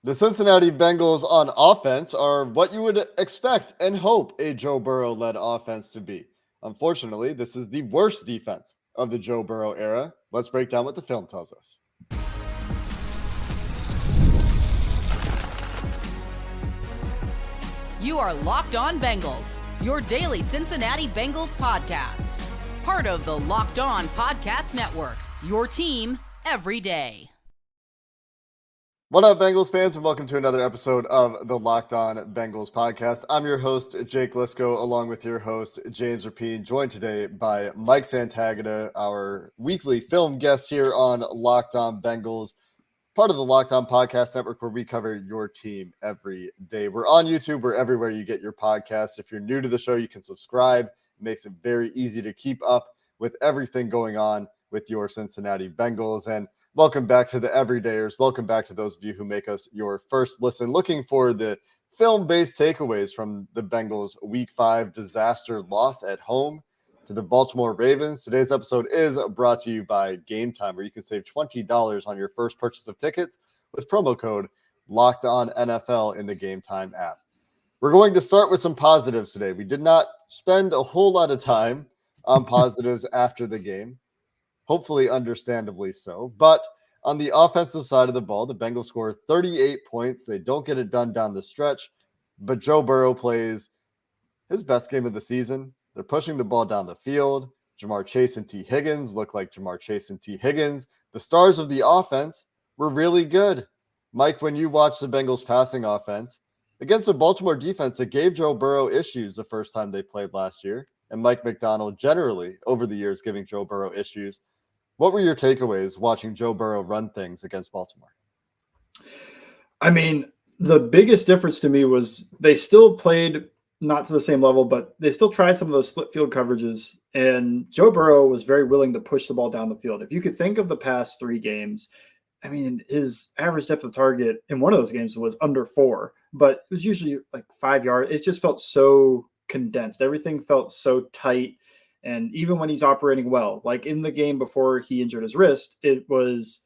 The Cincinnati Bengals on offense are what you would expect and hope a Joe Burrow led offense to be. Unfortunately, this is the worst defense of the Joe Burrow era. Let's break down what the film tells us. You are Locked On Bengals, your daily Cincinnati Bengals podcast. Part of the Locked On Podcast Network, your team every day. What up, Bengals fans, and welcome to another episode of the Locked On Bengals podcast. I'm your host, Jake Liscow, along with your host, James Rapien, joined today by Mike Santagata, our weekly film guest here on Locked On Bengals, part of the Locked On Podcast Network, where we cover your team every day. We're on YouTube. We're everywhere you get your podcasts. If you're new to the show, you can subscribe. It makes it very easy to keep up with everything going on with your Cincinnati Bengals. And welcome back to the everydayers. Welcome back to those of you who make us your first listen, looking for the film-based takeaways from the Bengals Week 5 disaster loss at home to the Baltimore Ravens. Today's episode is brought to you by Gametime, where you can save $20 on your first purchase of tickets with promo code LOCKEDONNFL in the Gametime app. We're going to start with some positives today. We did not spend a whole lot of time on positives after the game. Hopefully, understandably so. But on the offensive side of the ball, the Bengals score 38 points. They don't get it done down the stretch, but Joe Burrow plays his best game of the season. They're pushing the ball down the field. Jamar Chase and T. Higgins look like Jamar Chase and T. Higgins. The stars of the offense were really good. Mike, when you watch the Bengals passing offense against a Baltimore defense that gave Joe Burrow issues the first time they played last year, and Mike Macdonald generally over the years giving Joe Burrow issues, what were your takeaways watching Joe Burrow run things against Baltimore? I mean, the biggest difference to me was they still played not to the same level, but they still tried some of those split field coverages. And Joe Burrow was very willing to push the ball down the field. If you could think of the past 3 games, I mean, his average depth of target in one of those games was under 4, but it was usually like 5 yards. It just felt so condensed. Everything felt so tight. And even when he's operating well, like in the game before he injured his wrist, it was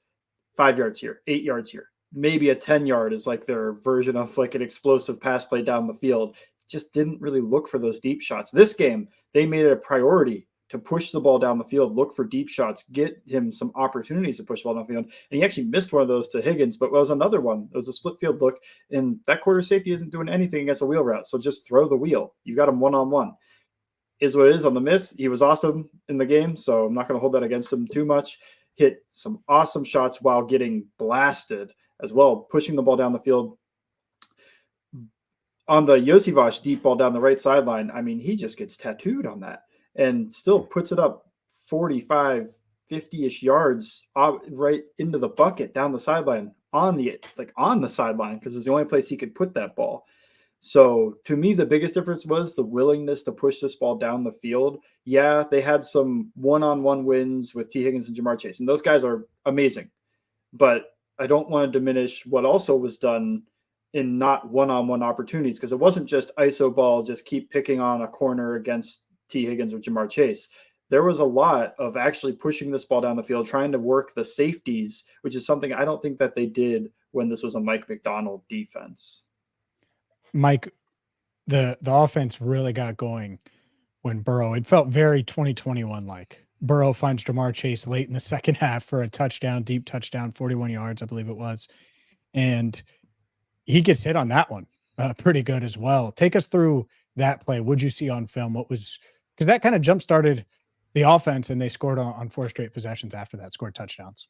5 yards here, 8 yards here. Maybe a 10-yard is like their version of like an explosive pass play down the field. Just didn't really look for those deep shots. This game, they made it a priority to push the ball down the field, look for deep shots, get him some opportunities to push the ball down the field. And he actually missed one of those to Higgins, but it was another one. It was a split field look, and that quarter safety isn't doing anything against a wheel route. So just throw the wheel. You got him one-on-one. Is what it is on the miss. He was awesome in the game, so I'm not going to hold that against him too much. Hit some awesome shots while getting blasted as well, pushing the ball down the field. On the Josivas deep ball down the right sideline, I mean, he just gets tattooed on that and still puts it up 45, 50-ish yards right into the bucket down the sideline on the sideline, because it's the only place he could put that ball. So to me, the biggest difference was the willingness to push this ball down the field. Yeah, they had some one-on-one wins with T. Higgins and Jamar Chase, and those guys are amazing. But I don't want to diminish what also was done in not one-on-one opportunities, because it wasn't just iso ball, just keep picking on a corner against T. Higgins or Jamar Chase. There was a lot of actually pushing this ball down the field, trying to work the safeties, which is something I don't think that they did when this was a Mike Macdonald defense. Mike, the offense really got going when Burrow, it felt very 2021 like. Burrow finds Jamar Chase late in the second half for a touchdown, deep touchdown, 41 yards, I believe it was. And he gets hit on that one pretty good as well. Take us through that play. What'd you see on film? Because that kind of jump-started the offense, and they scored on 4 straight possessions after that, scored touchdowns.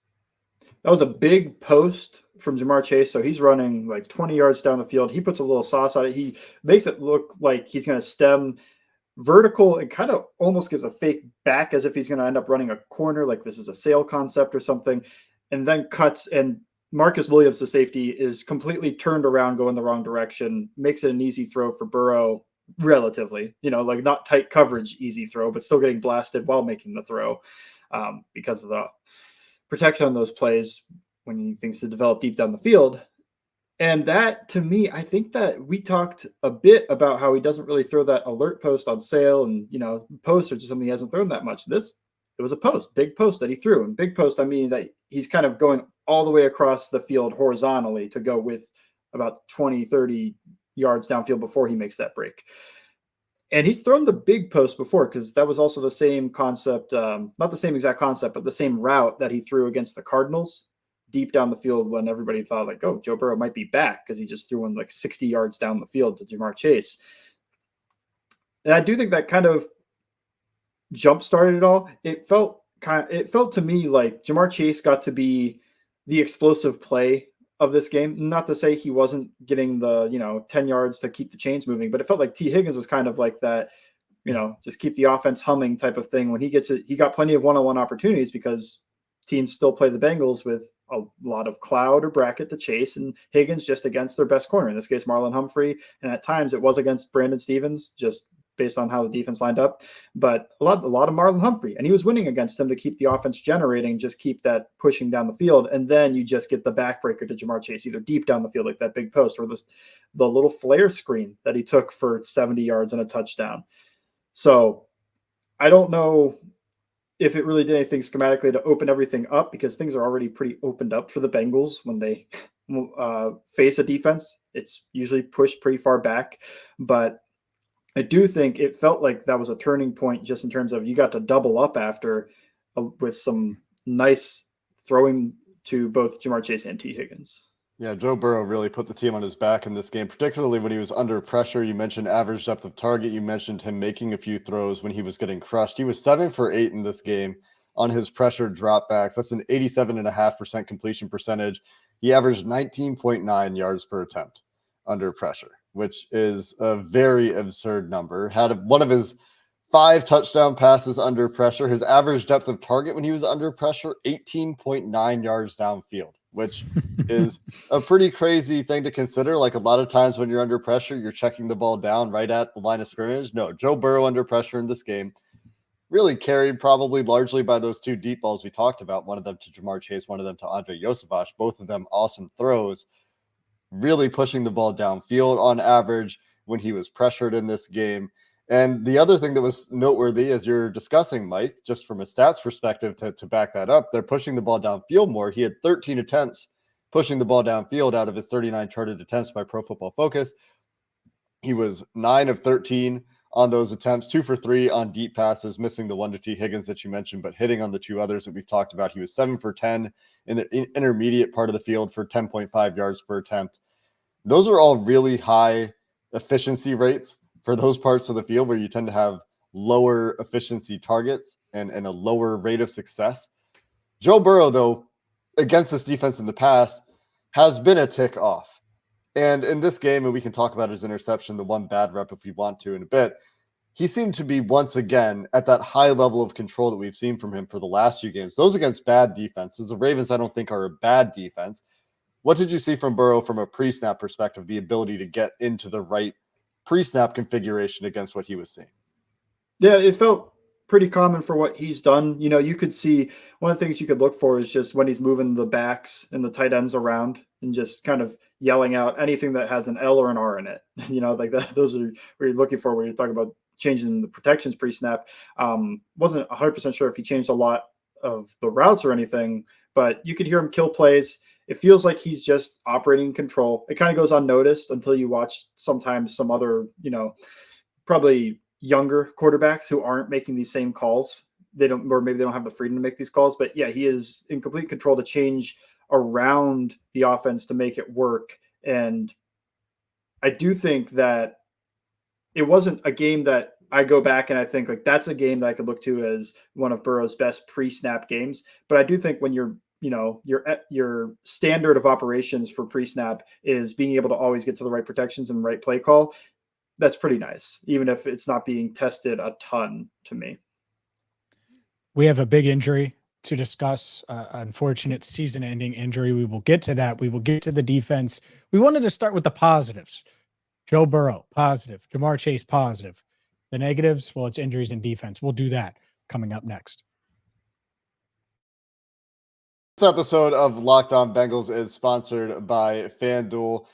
That was a big post from Jamar Chase. So he's running like 20 yards down the field. He puts a little sauce on it. He makes it look like he's going to stem vertical and kind of almost gives a fake back as if he's going to end up running a corner, like this is a sail concept or something, and then cuts. And Marcus Williams, the safety, is completely turned around, going the wrong direction, makes it an easy throw for Burrow, relatively, like not tight coverage, easy throw, but still getting blasted while making the throw because of the protection on those plays when he thinks to develop deep down the field. And that, to me, I think that we talked a bit about how he doesn't really throw that alert post on sale, and, posts are just something he hasn't thrown that much. It was a post, big post that he threw. And big post, I mean that he's kind of going all the way across the field horizontally to go with about 20, 30 yards downfield before he makes that break. And he's thrown the big post before, because that was also the same concept, not the same exact concept, but the same route that he threw against the Cardinals deep down the field when everybody thought like, oh, Joe Burrow might be back, because he just threw one like 60 yards down the field to Jamar Chase. And I do think that kind of jump started it all. It felt to me like Jamar Chase got to be the explosive play of this game. Not to say he wasn't getting the 10 yards to keep the chains moving, but it felt like T. Higgins was kind of like that, just keep the offense humming type of thing. When he gets it, he got plenty of one-on-one opportunities because teams still play the Bengals with a lot of cloud or bracket to chase, and Higgins just against their best corner, in this case Marlon Humphrey, and at times it was against Brandon Stevens, just based on how the defense lined up, but a lot of Marlon Humphrey, and he was winning against him to keep the offense generating, just keep that pushing down the field, and then you just get the backbreaker to Jamar Chase, either deep down the field like that big post, or the little flare screen that he took for 70 yards and a touchdown. So I don't know if it really did anything schematically to open everything up, because things are already pretty opened up for the Bengals when they face a defense. It's usually pushed pretty far back, but I do think it felt like that was a turning point, just in terms of you got to double up after with some nice throwing to both Jamar Chase and T. Higgins. Yeah, Joe Burrow really put the team on his back in this game, particularly when he was under pressure. You mentioned average depth of target. You mentioned him making a few throws when he was getting crushed. He was 7 for 8 in this game on his pressure dropbacks. That's an 87.5% completion percentage. He averaged 19.9 yards per attempt under pressure, which is a very absurd number. Had one of his 5 touchdown passes under pressure. His average depth of target when he was under pressure, 18.9 yards downfield, which is a pretty crazy thing to consider. Like, a lot of times when you're under pressure, you're checking the ball down right at the line of scrimmage. No, Joe Burrow under pressure in this game, really carried probably largely by those 2 deep balls we talked about, one of them to Jamar Chase, one of them to Andre Yosevach, both of them awesome throws, really pushing the ball downfield on average when he was pressured in this game. And the other thing that was noteworthy, as you're discussing, Mike, just from a stats perspective to back that up, they're pushing the ball downfield more. He had 13 attempts pushing the ball downfield out of his 39 charted attempts by Pro Football Focus. He was 9 of 13 on those attempts, 2 for 3 on deep passes, missing the one to T. Higgins that you mentioned, but hitting on the 2 others that we've talked about. He was 7 for 10 in the intermediate part of the field for 10.5 yards per attempt. Those are all really high efficiency rates for those parts of the field where you tend to have lower efficiency targets and a lower rate of success. Joe Burrow, though, against this defense in the past, has been a tick off. And in this game, and we can talk about his interception, the one bad rep if we want to in a bit, he seemed to be once again at that high level of control that we've seen from him for the last 2 games. Those against bad defenses. The Ravens, I don't think, are a bad defense. What did you see from Burrow from a pre-snap perspective, the ability to get into the right pre-snap configuration against what he was seeing? Yeah, it felt pretty common for what he's done. You could see one of the things you could look for is just when he's moving the backs and the tight ends around and just kind of yelling out anything that has an L or an R in it. Like that. Those are where you're looking for when you're talking about changing the protections pre-snap. Wasn't 100% sure if he changed a lot of the routes or anything, but you could hear him kill plays. It feels like he's just operating in control. It kind of goes unnoticed until you watch sometimes some other, probably younger quarterbacks who aren't making these same calls. Or maybe they don't have the freedom to make these calls. But yeah, he is in complete control to change around the offense to make it work. And I do think that it wasn't a game that I go back and I think like that's a game that I could look to as one of Burrow's best pre-snap games. But I do think when your standard of operations for pre-snap is being able to always get to the right protections and right play call, that's pretty nice, even if it's not being tested a ton to me. We have a big injury to discuss, unfortunate season-ending injury. We will get to that. We will get to the defense. We wanted to start with the positives. Joe Burrow, positive. Jamar Chase, positive. The negatives, well, it's injuries and defense. We'll do that coming up next. This episode of Locked On Bengals is sponsored by FanDuel.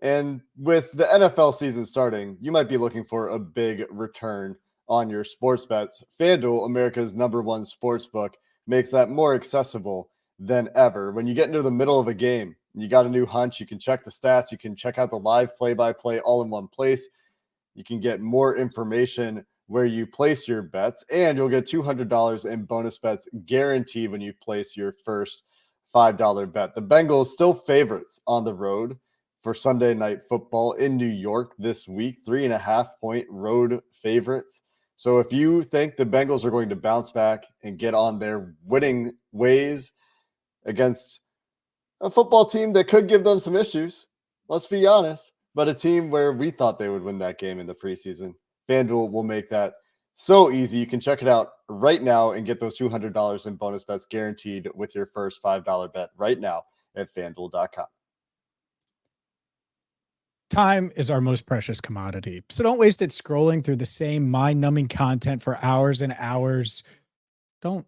And with the NFL season starting, you might be looking for a big return on your sports bets. FanDuel, America's #1 sports book, makes that more accessible than ever. When you get into the middle of a game, you got a new hunch, you can check the stats, you can check out the live play-by-play all in one place. You can get more information where you place your bets, and you'll get $200 in bonus bets guaranteed when you place your first $5 bet. The Bengals still favorites on the road for Sunday Night Football in New York this week, 3.5-point road favorites. So if you think the Bengals are going to bounce back and get on their winning ways against a football team that could give them some issues, let's be honest, but a team where we thought they would win that game in the preseason, FanDuel will make that so easy. You can check it out right now and get those $200 in bonus bets guaranteed with your first $5 bet right now at FanDuel.com. Time is our most precious commodity, so don't waste it scrolling through the same mind-numbing content for hours and hours. Don't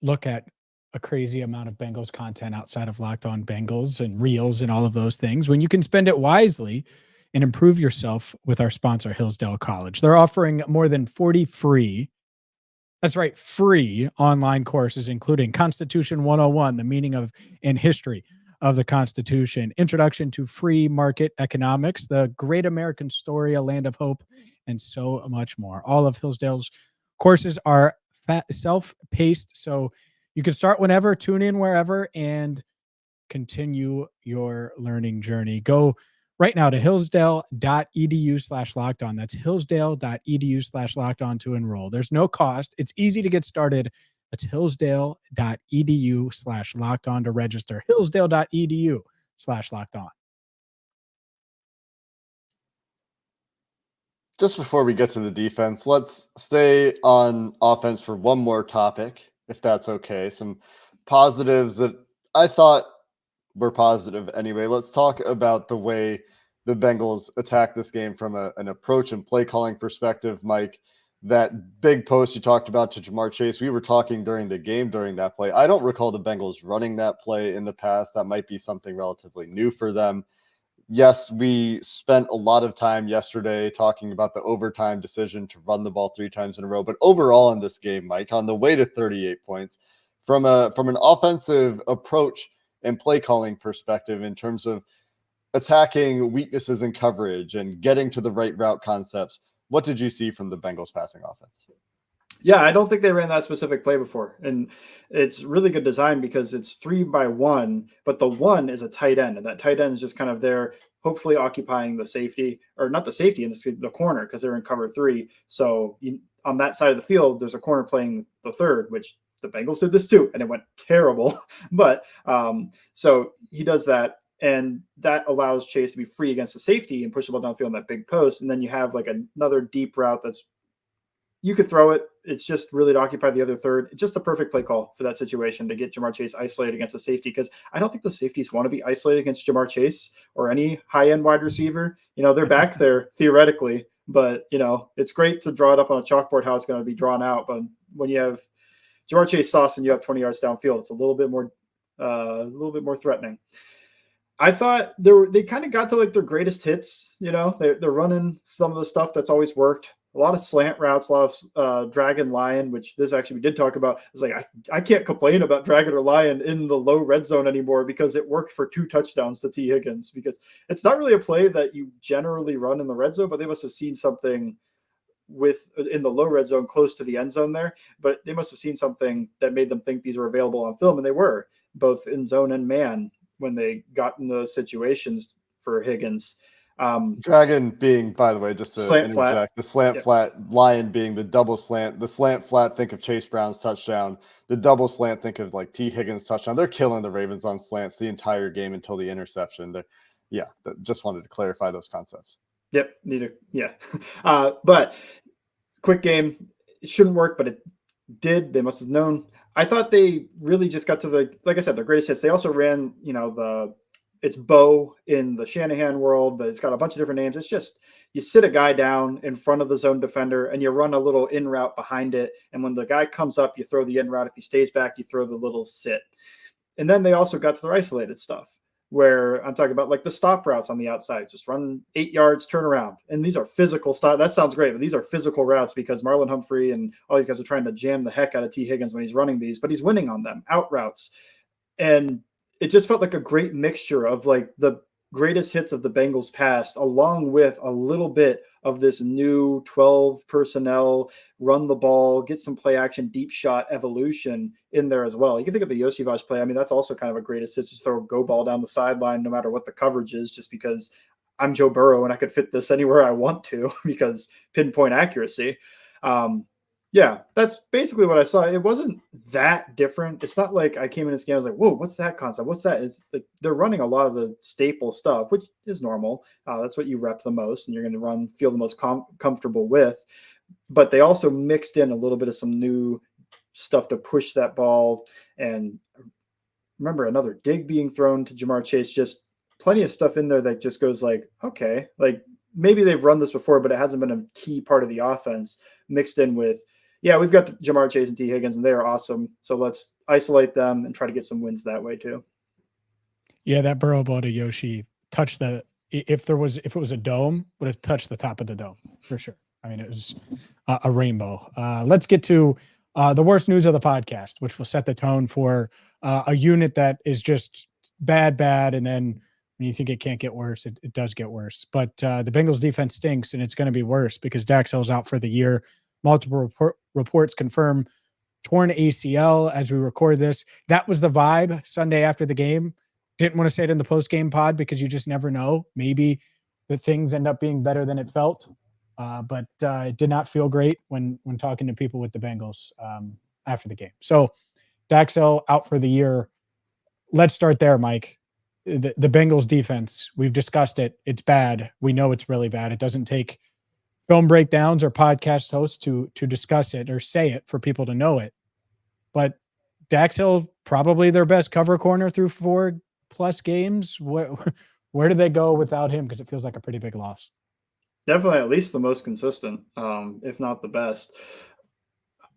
look at a crazy amount of Bengals content outside of Locked On Bengals and Reels and all of those things when you can spend it wisely and improve yourself with our sponsor, Hillsdale College. They're offering more than 40 free, that's right, free online courses, including Constitution 101, the meaning of and history of the Constitution, Introduction to Free Market Economics, The Great American Story, A Land of Hope, and so much more. All of Hillsdale's courses are self-paced, so you can start whenever, tune in wherever, and continue your learning journey. Go right now to hillsdale.edu/lockedon. That's hillsdale.edu/lockedon to enroll. There's no cost. It's easy to get started. That's hillsdale.edu/lockedon to register. hillsdale.edu/lockedon. Just before we get to the defense, let's stay on offense for one more topic, if that's okay. Some positives that I thought were positive anyway. Let's talk about the way the Bengals attack this game from an approach and play calling perspective. Mike, that big post you talked about to Jamar Chase, we were talking during the game during that play. I don't recall the Bengals running that play in the past. That might be something relatively new for them. Yes, we spent a lot of time yesterday talking about the overtime decision to run the ball 3 times in a row. But overall in this game, Mike, on the way to 38 points, from an offensive approach and play calling perspective in terms of attacking weaknesses in coverage and getting to the right route concepts, what did you see from the Bengals passing offense? Yeah, I don't think they ran that specific play before. And it's really good design because it's 3-by-1, but the one is a tight end. And that tight end is just kind of there, hopefully occupying the safety, or not the safety, in the corner, because they're in cover 3. So on that side of the field, there's a corner playing the third, which the Bengals did this too, and it went terrible. But so he does that. And that allows Chase to be free against the safety and push the ball downfield on that big post. And then you have like another deep route that's, you could throw it. It's just really to occupy the other third. It's just a perfect play call for that situation to get Jamar Chase isolated against a safety, because I don't think the safeties want to be isolated against Jamar Chase or any high-end wide receiver. They're back there theoretically, but, it's great to draw it up on a chalkboard how it's going to be drawn out. But when you have Jamar Chase sauce and you have 20 yards downfield, it's a little bit more threatening. I thought they kind of got to like their greatest hits. They're running some of the stuff that's always worked. A lot of slant routes, a lot of drag and lion, which this actually we did talk about. It's like I can't complain about dragon or lion in the low red zone anymore because it worked for 2 touchdowns to T. Higgins, because it's not really a play that you generally run in the red zone, but they must have seen something in the low red zone close to the end zone there. But they must have seen something that made them think these were available on film, and they were both in zone and man when they got in those situations for Higgins. Dragon being, by the way, just to slant interject, flat. the slant flat, lion being the double slant, the slant flat, think of Chase Brown's touchdown, the double slant, think of like T. Higgins' touchdown. They're killing the Ravens on slants the entire game until the interception. Just wanted to clarify those concepts. Yep, neither. Yeah. But quick game, it shouldn't work, but it did. They must have known. I thought they really just got to like I said, the greatest hits. They also ran, it's Bo in the Shanahan world, but it's got a bunch of different names. It's just, you sit a guy down in front of the zone defender and you run a little in route behind it. And when the guy comes up, you throw the in route. If he stays back, you throw the little sit. And then they also got to their isolated stuff. where I'm talking about like the stop routes on the outside, just run 8 yards, turn around. And these are physical stop. That sounds great, but these are physical routes because Marlon Humphrey and all these guys are trying to jam the heck out of T. Higgins when he's running these, but he's winning on them, out routes. And it just felt like a great mixture of like the greatest hits of the Bengals past, along with a little bit of this new 12 personnel, run the ball, get some play action, deep shot evolution in there as well. You can think of the Yosivas play. I mean, that's also kind of a great assist, just throw a go ball down the sideline, no matter what the coverage is, just because I'm Joe Burrow and I could fit this anywhere I want to because pinpoint accuracy. Yeah, that's basically what I saw. It wasn't that different. It's not like I came in this game, I was like, whoa, what's that concept? What's that? It's like they're running a lot of the staple stuff, which is normal. That's what you rep the most and you're going to feel the most comfortable with. But they also mixed in a little bit of some new stuff to push that ball. And remember, another dig being thrown to Jamar Chase, just plenty of stuff in there that just goes like, okay, like maybe they've run this before, but it hasn't been a key part of the offense mixed in with, yeah, we've got Jamar Chase and T. Higgins, and they are awesome. So let's isolate them and try to get some wins that way too. Yeah, that Burrow ball to Yoshi touched if it was a dome, would have touched the top of the dome for sure. I mean, it was a rainbow. Let's get to the worst news of the podcast, which will set the tone for a unit that is just bad. And then when you think it can't get worse, it does get worse. But the Bengals defense stinks, and it's going to be worse because Daxell's out for the year. Multiple reports confirm torn ACL as we record this. That was the vibe Sunday after the game. Didn't want to say it in the post-game pod because you just never know. Maybe the things end up being better than it felt. But it did not feel great when talking to people with the Bengals after the game. So Daxell out for the year. Let's start there, Mike. The Bengals defense, we've discussed it. It's bad. We know it's really bad. It doesn't take film breakdowns or podcast hosts to discuss it or say it for people to know it. But Daxell, probably their best cover corner through 4+ games. Where do they go without him? Because it feels like a pretty big loss. Definitely at least the most consistent, if not the best.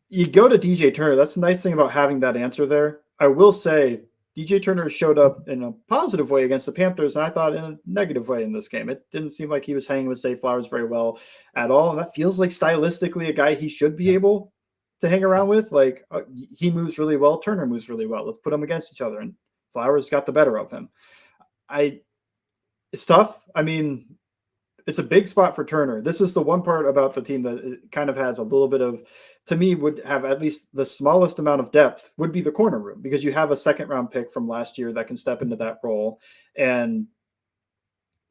You go to DJ Turner. That's the nice thing about having that answer there. I will say DJ Turner showed up in a positive way against the Panthers, and I thought in a negative way in this game. It didn't seem like he was hanging with Zay Flowers very well at all, and that feels like stylistically a guy he should be able to hang around with. Like, he moves really well, Turner moves really well. Let's put them against each other, and Flowers got the better of him. It's tough. I mean, it's a big spot for Turner. This is the one part about the team that it kind of has a little bit of, to me, would have at least the smallest amount of depth would be the corner room, because you have a second-round pick from last year that can step into that role. And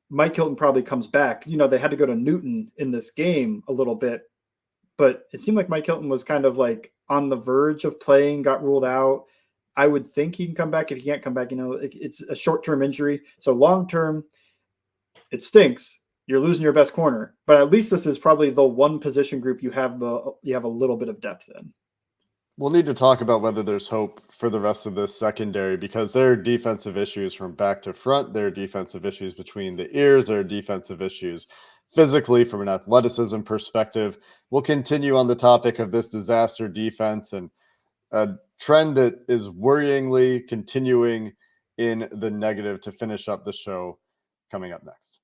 Mike Hilton probably comes back. You know, they had to go to Newton in this game a little bit, but it seemed like Mike Hilton was kind of like on the verge of playing, got ruled out. I would think he can come back. If he can't come back, you know, it's a short-term injury. So long-term, it stinks. You're losing your best corner, but at least this is probably the one position group you have a little bit of depth in. We'll need to talk about whether there's hope for the rest of this secondary, because there are defensive issues from back to front. There are defensive issues between the ears. There are defensive issues physically from an athleticism perspective. We'll continue on the topic of this disaster defense and a trend that is worryingly continuing in the negative to finish up the show coming up next.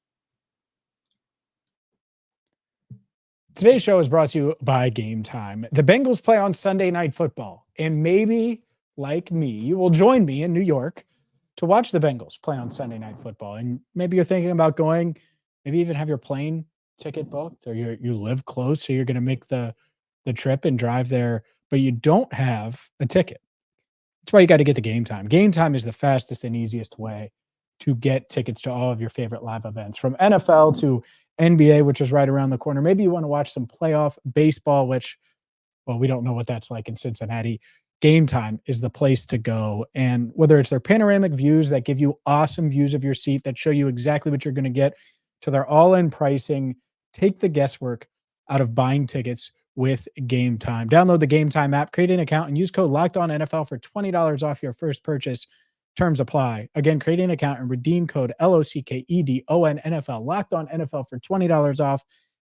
Today's show is brought to you by Gametime. The Bengals play on Sunday Night Football, and maybe, like me, you will join me in New York to watch the Bengals play on Sunday Night Football. And maybe you're thinking about going, maybe even have your plane ticket booked, or you live close, so you're going to make the trip and drive there, but you don't have a ticket. That's why you got to get to Gametime. Gametime is the fastest and easiest way to get tickets to all of your favorite live events, from NFL to NBA, which is right around the corner. Maybe you want to watch some playoff baseball, which, well, we don't know what that's like in Cincinnati. Gametime is the place to go. And whether it's their panoramic views that give you awesome views of your seat that show you exactly what you're going to get, to their all-in pricing, take the guesswork out of buying tickets with Gametime. Download the Gametime app, create an account, and use code LOCKEDONNFL for $20 off your first purchase. Terms apply. Again, create an account and redeem code LOCKEDONNFL. Locked On NFL for $20 off.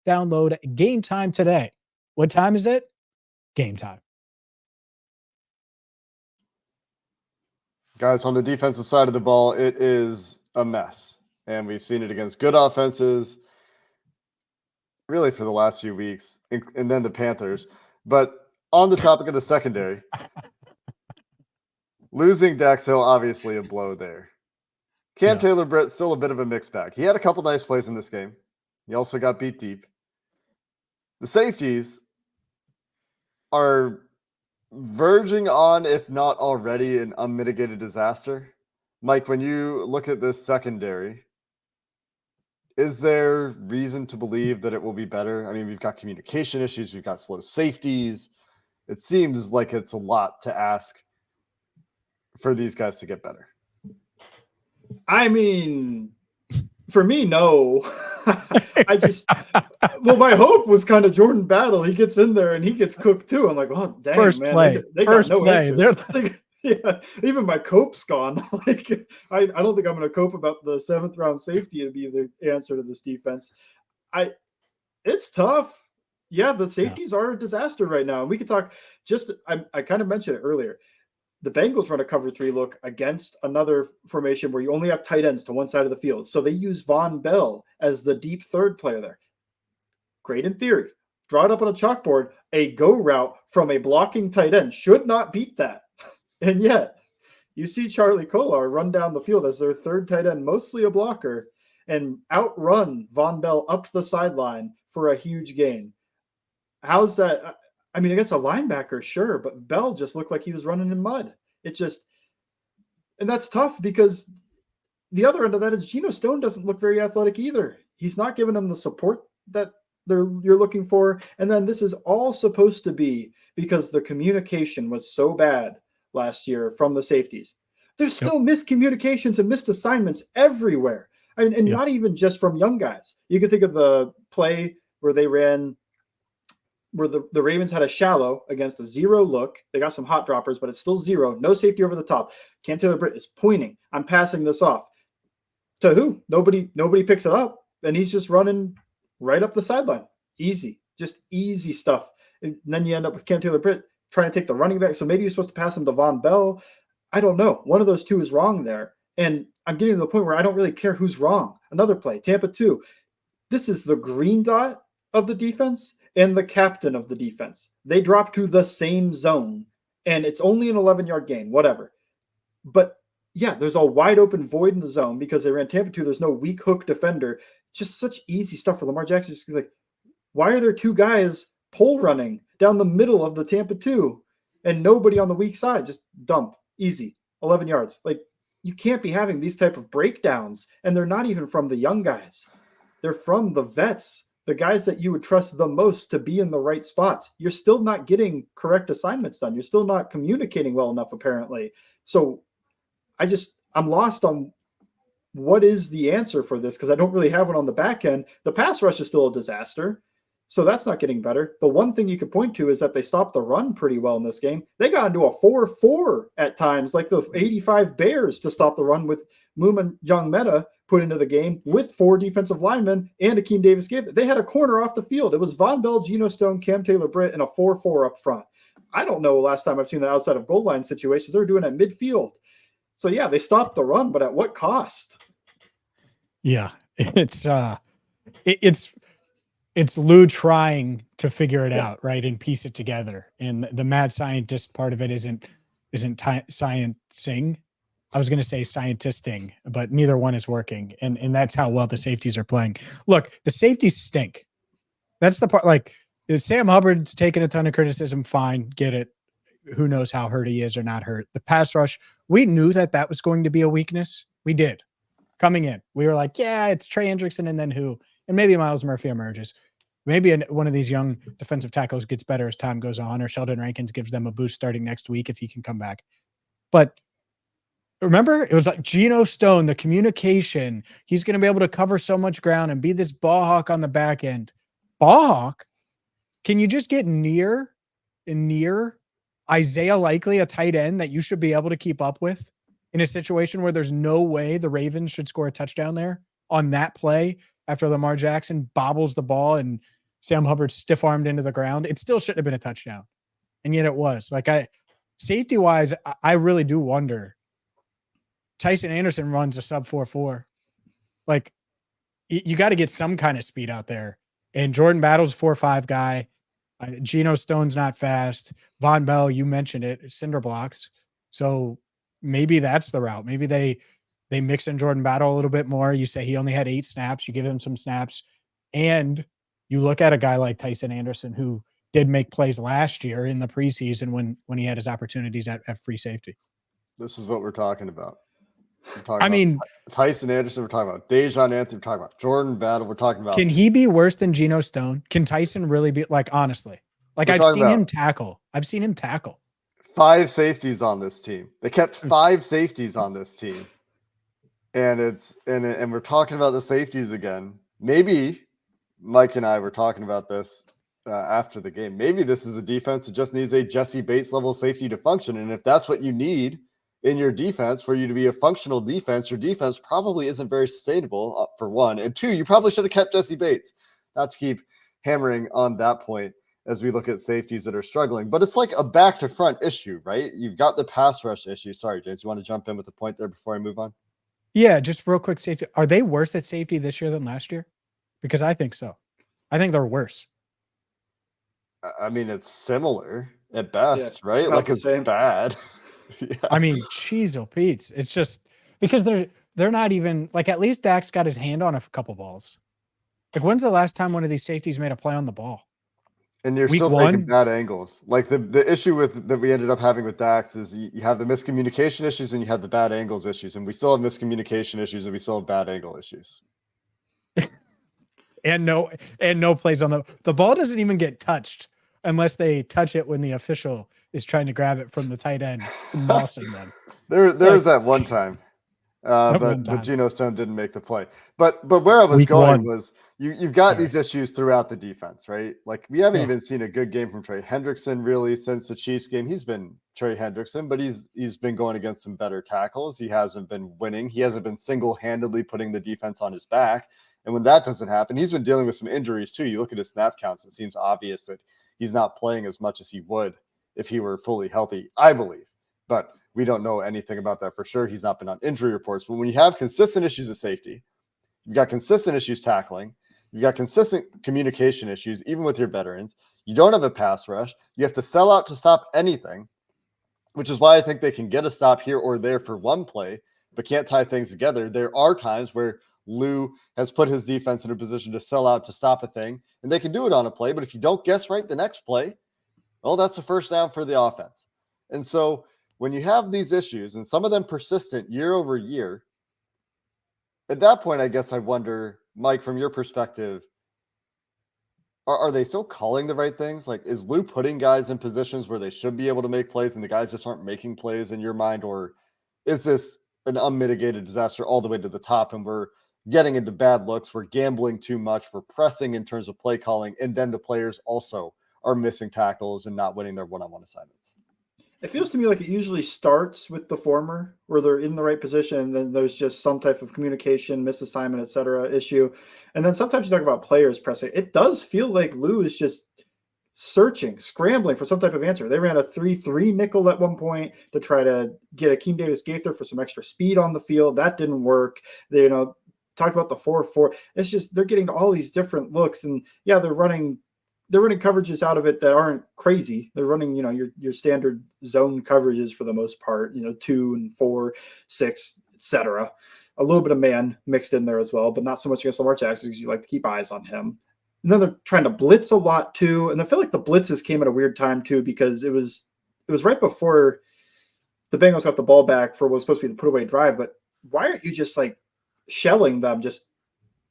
Download Gametime today. What time is it? Gametime. Guys, on the defensive side of the ball, it is a mess. And we've seen it against good offenses really for the last few weeks, and then the Panthers. But on the topic of the secondary, losing Dax Hill, obviously a blow there. Cam Taylor-Britt, still a bit of a mixed bag. He had a couple nice plays in this game. He also got beat deep. The safeties are verging on, if not already, an unmitigated disaster. Mike, when you look at this secondary, is there reason to believe that it will be better? I mean, we've got communication issues. We've got slow safeties. It seems like it's a lot to ask for these guys to get better. I mean, for me, no. My hope was kind of Jordan Battle. He gets in there and he gets cooked too. I'm like, oh, dang, First man. Play. They First got no play. answers. Yeah, even my cope's gone. Like, I don't think I'm going to cope about the 7th round safety to be the answer to this defense. It's tough. Yeah, the safeties are a disaster right now. And we could talk I kind of mentioned it earlier. The Bengals run a cover 3 look against another formation where you only have tight ends to one side of the field. So they use Von Bell as the deep third player there. Great in theory. Draw it up on a chalkboard. A go route from a blocking tight end should not beat that. And yet, you see Charlie Kolar run down the field as their third tight end, mostly a blocker, and outrun Von Bell up the sideline for a huge gain. How's that? I mean, against a linebacker, sure, but Bell just looked like he was running in mud. And that's tough because the other end of that is Geno Stone doesn't look very athletic either. He's not giving them the support that you're looking for. And then this is all supposed to be because the communication was so bad last year from the safeties. There's still miscommunications and missed assignments everywhere. I mean, and not even just from young guys. You can think of the play where they ran where the Ravens had a shallow against a 0 look. They got some hot droppers, but it's still 0. No safety over the top. Cam Taylor-Britt is pointing. I'm passing this off. To who? Nobody picks it up. And he's just running right up the sideline. Easy. Just easy stuff. And then you end up with Cam Taylor-Britt trying to take the running back. So maybe you're supposed to pass him to Von Bell. I don't know. One of those two is wrong there. And I'm getting to the point where I don't really care who's wrong. Another play, Tampa 2. This is the green dot of the defense and the captain of the defense. They drop to the same zone, and it's only an 11-yard gain, whatever. But, yeah, there's a wide open void in the zone because they ran Tampa 2. There's no weak hook defender. Just such easy stuff for Lamar Jackson. Just like, why are there two guys pole running down the middle of the Tampa 2 and nobody on the weak side? Just dump. Easy. 11 yards. Like, you can't be having these type of breakdowns, and they're not even from the young guys. They're from the vets, the guys that you would trust the most to be in the right spots. You're still not getting correct assignments done. You're still not communicating well enough, apparently. So I'm lost on what is the answer for this because I don't really have one on the back end. The pass rush is still a disaster. So that's not getting better. The one thing you could point to is that they stopped the run pretty well in this game. They got into a 4-4 at times, like the 85 Bears to stop the run with Muman Jong-Meta put into the game with 4 defensive linemen and Akeem Davis gave. They had a corner off the field. It was Von Bell, Geno Stone, Cam Taylor-Britt, and a 4-4 up front. I don't know the last time I've seen the outside of goal line situations. They were doing it at midfield. So, yeah, they stopped the run, but at what cost? Yeah, it's Lou trying to figure it out, right, and piece it together. And the mad scientist part of it isn't sciencing. I was going to say scientisting, but neither one is working. And that's how well the safeties are playing. Look, the safeties stink. That's the part. Like, Sam Hubbard's taking a ton of criticism. Fine, get it. Who knows how hurt he is or not hurt. The pass rush, we knew that was going to be a weakness. We did. Coming in, we were like, yeah, it's Trey Hendrickson and then who? And maybe Myles Murphy emerges. Maybe one of these young defensive tackles gets better as time goes on, or Sheldon Rankins gives them a boost starting next week if he can come back. But remember, it was like Geno Stone, the communication. He's going to be able to cover so much ground and be this ball hawk on the back end. Ball hawk? Can you just get near Isaiah Likely, a tight end that you should be able to keep up with in a situation where there's no way the Ravens should score a touchdown there on that play after Lamar Jackson bobbles the ball and Sam Hubbard stiff-armed into the ground? It still shouldn't have been a touchdown. And yet it was. Like, safety-wise, I really do wonder Tyson Anderson runs a sub 4.4. Like, you got to get some kind of speed out there. And Jordan Battle's 4.5 guy. Geno Stone's not fast. Von Bell, you mentioned it, cinder blocks. So maybe that's the route. Maybe they mix in Jordan Battle a little bit more. You say he only had 8 snaps. You give him some snaps. And you look at a guy like Tyson Anderson, who did make plays last year in the preseason when he had his opportunities at free safety. This is what we're talking about. We're talking about Tyson Anderson. We're talking about Dejon Anthony. We're talking about Jordan Battle. We're talking about. Can he be worse than Geno Stone? Can Tyson really be, like, honestly? Like, I've seen him tackle. 5 safeties on this team. They kept 5 safeties on this team. And we're talking about the safeties again. Maybe Mike and I were talking about this after the game. Maybe this is a defense that just needs a Jesse Bates level safety to function. And if that's what you need in your defense for you to be a functional defense, your defense probably isn't very sustainable, for one. And 2, you probably should have kept Jesse Bates. Not to keep hammering on that point as we look at safeties that are struggling. But it's like a back to front issue, right? You've got the pass rush issue. Sorry, James, you want to jump in with a point there before I move on? Yeah, just real quick, safety. Are they worse at safety this year than last year? Because I think so. I think they're worse. I mean, it's similar at best, right? Like, it's bad. Yeah. I mean, geez, oh Pete's. It's just because they're not even, like, at least Dak's got his hand on a couple balls. Like, when's the last time one of these safeties made a play on the ball? And you're still taking bad angles. Like, the issue that we ended up having with Dax is you have the miscommunication issues and you have the bad angles issues, and we still have miscommunication issues and we still have bad angle issues. and no plays on the ball doesn't even get touched unless they touch it when the official is trying to grab it from the tight end, mossing them. There was that one time. But Geno Stone didn't make the play. But where I was going was you've got these issues throughout the defense, right? Like, we haven't even seen a good game from Trey Hendrickson really since the Chiefs game. He's been Trey Hendrickson, but he's been going against some better tackles. He hasn't been winning. He hasn't been single-handedly putting the defense on his back. And when that doesn't happen, he's been dealing with some injuries too. You look at his snap counts, it seems obvious that he's not playing as much as he would if he were fully healthy, I believe. But we don't know anything about that for sure. He's not been on injury reports. But when you have consistent issues of safety, you've got consistent issues tackling, you've got consistent communication issues, even with your veterans, you don't have a pass rush, you have to sell out to stop anything, which is why I think they can get a stop here or there for one play, but can't tie things together. There are times where Lou has put his defense in a position to sell out to stop a thing, and they can do it on a play. But if you don't guess right the next play, well, that's a first down for the offense. And so when you have these issues, and some of them persistent year over year, at that point, I guess I wonder, Mike, from your perspective, are they still calling the right things? Like, is Lou putting guys in positions where they should be able to make plays and the guys just aren't making plays in your mind? Or is this an unmitigated disaster all the way to the top and we're getting into bad looks, we're gambling too much, we're pressing in terms of play calling, and then the players also are missing tackles and not winning their one-on-one assignments? It feels to me like it usually starts with the former, where they're in the right position, and then there's just some type of communication, misassignment, et cetera, issue. And then sometimes you talk about players pressing. It does feel like Lou is just searching, scrambling for some type of answer. They ran a 3-3 nickel at one point to try to get Akeem Davis-Gaither for some extra speed on the field. That didn't work. They, talked about the 4-4. It's just they're getting all these different looks, and yeah, they're running coverages out of it that aren't crazy. They're running, your standard zone coverages for the most part, 2 and 4, 6, etc. A little bit of man mixed in there as well, but not so much against Lamar Jackson because you like to keep eyes on him. And then they're trying to blitz a lot too. And I feel like the blitzes came at a weird time too, because it was right before the Bengals got the ball back for what was supposed to be the put away drive. But why aren't you just like shelling them? Just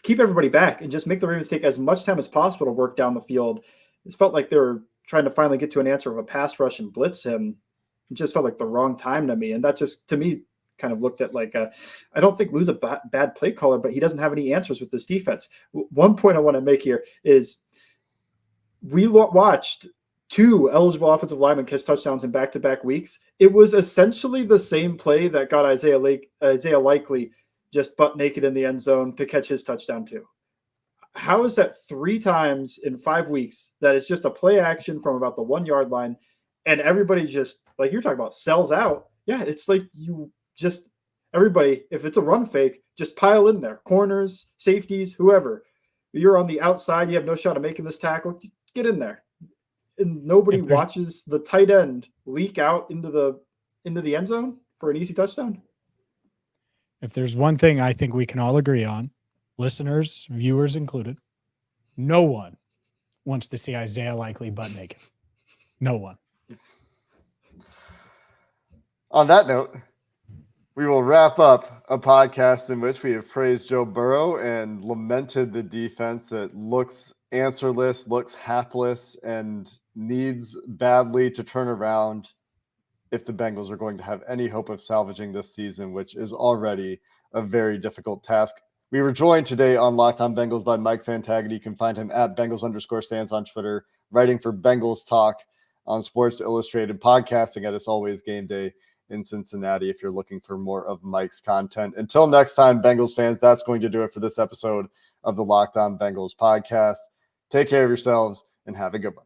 keep everybody back and just make the Ravens take as much time as possible to work down the field. It felt like they were trying to finally get to an answer of a pass rush and blitz him. It just felt like the wrong time to me. And that just, to me, kind of looked at like I don't think Lou's a bad play caller, but he doesn't have any answers with this defense. One point I want to make here is we watched 2 eligible offensive linemen catch touchdowns in back-to-back weeks. It was essentially the same play that got Isaiah Likely just butt naked in the end zone to catch his touchdown too. How is that 3 times in 5 weeks that it's just a play action from about the 1 yard line and everybody just, like you're talking about, sells out? Yeah, it's like you just Everybody, if it's a run fake, just pile in there. Corners, safeties, whoever. You're on the outside, you have no shot of making this tackle, get in there. And nobody watches the tight end leak out into the end zone for an easy touchdown. If there's one thing I think we can all agree on, listeners, viewers included, no one wants to see Isaiah Likely butt naked. No one. On that note, we will wrap up a podcast in which we have praised Joe Burrow and lamented the defense that looks answerless, looks hapless, and needs badly to turn around if the Bengals are going to have any hope of salvaging this season, which is already a very difficult task. We were joined today on Locked On Bengals by Mike Santagata. You can find him at Bengals_stands on Twitter, writing for Bengals Talk on Sports Illustrated, podcasting at It's Always Game Day in Cincinnati if you're looking for more of Mike's content. Until next time, Bengals fans, that's going to do it for this episode of the Locked On Bengals podcast. Take care of yourselves and have a good one.